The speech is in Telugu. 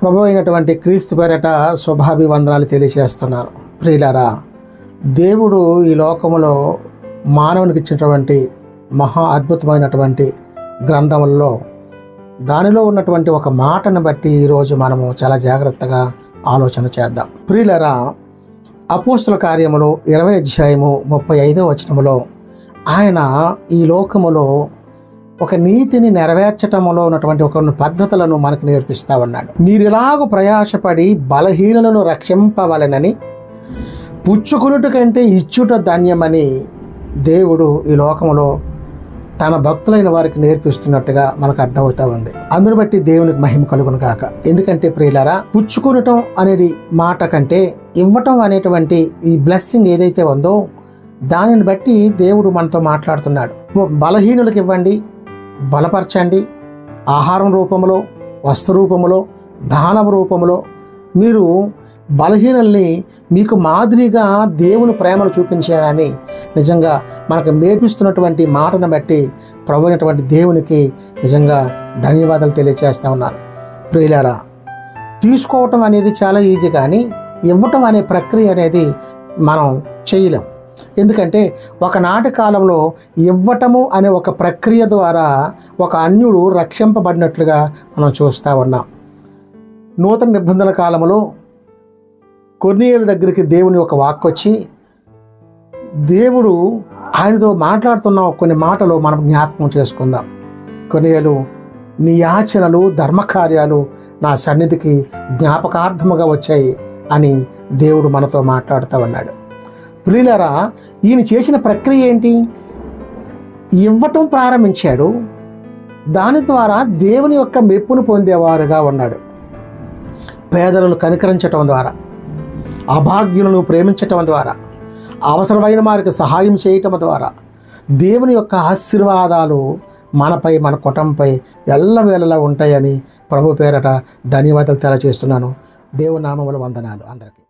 ప్రభు అయినటువంటి క్రీస్తు పేరట శుభాభివందనాలు తెలియజేస్తున్నాను. ప్రియులారా, దేవుడు ఈ లోకములో మానవునికి ఇచ్చినటువంటి మహా అద్భుతమైనటువంటి గ్రంథములలో దానిలో ఉన్నటువంటి ఒక మాటను బట్టి ఈరోజు మనము చాలా జాగ్రత్తగా ఆలోచన చేద్దాం. ప్రియులారా, అపోస్తుల కార్యములు 20 అధ్యాయము 35వ వచనములో ఆయన ఈ లోకములో ఒక నీతిని నెరవేర్చటంలో ఉన్నటువంటి ఒక పద్ధతులను మనకు నేర్పిస్తా ఉన్నాడు. మీరు ఇలాగ ప్రయాసపడి బలహీనులను రక్షింపవలెనని పుచ్చుకునుట కంటే ఇచ్చుట ధన్యమని దేవుడు ఈ లోకములో తన భక్తులైన వారికి నేర్పిస్తున్నట్టుగా మనకు అర్థమవుతా ఉంది. అందును బట్టి దేవునికి మహిమ కలుగును గాక. ఎందుకంటే ప్రియులారా, పుచ్చుకునటం అనేది మాట కంటే ఇవ్వటం అనేటువంటి ఈ బ్లెస్సింగ్ ఏదైతే ఉందో దానిని బట్టి దేవుడు మనతో మాట్లాడుతున్నాడు. బలహీనులకు ఇవ్వండి, బలపరచండి. ఆహారం రూపంలో, వస్తు రూపంలో, దానం రూపంలో మీరు బలహీనుల్ని మీకు మాదిరిగా దేవుని ప్రేమను చూపించాలని నిజంగా మనకు నేర్పిస్తున్నటువంటి మాటను బట్టి ప్రభు అయినటువంటి దేవునికి నిజంగా ధన్యవాదాలు తెలియజేస్తూ ఉన్నాను. ప్రియులారా, తీసుకోవటం అనేది చాలా ఈజీ, కానీ ఇవ్వటం అనే ప్రక్రియ అనేది మనం చేయలేం. ఎందుకంటే ఒకనాటి కాలంలో ఇవ్వటము అనే ఒక ప్రక్రియ ద్వారా ఒక అన్యుడు రక్షింపబడినట్లుగా మనం చూస్తూ ఉన్నాం. నూతన నిబంధన కాలంలో కొర్నేలు దగ్గరికి దేవుని ఒక వాక్కు వచ్చి దేవుడు ఆయనతో మాట్లాడుతున్న కొన్ని మాటలు మనం జ్ఞాపకం చేసుకుందాం. కొర్నేలు, నీ యాచనలు ధర్మకార్యాలు నా సన్నిధికి జ్ఞాపకార్థముగా వచ్చాయి అని దేవుడు మనతో మాట్లాడుతూ ఉన్నాడు. ప్రియులారా, ఈయన చేసిన ప్రక్రియ ఏంటి? ఇవ్వటం ప్రారంభించాడు. దాని ద్వారా దేవుని యొక్క మెప్పును పొందేవారుగా ఉన్నాడు. పేదలను కనికరించటం ద్వారా, అభాగ్యులను ప్రేమించటం ద్వారా, అవసరమైన వారికి సహాయం చేయటం ద్వారా దేవుని యొక్క ఆశీర్వాదాలు మనపై, మన కుటుంబంపై ఎల్లవేళలా ఉంటాయని ప్రభు పేరట ధన్యవాదాలు తెలియజేస్తున్నాను. దేవుని నామములో వందనాలు అందరికీ.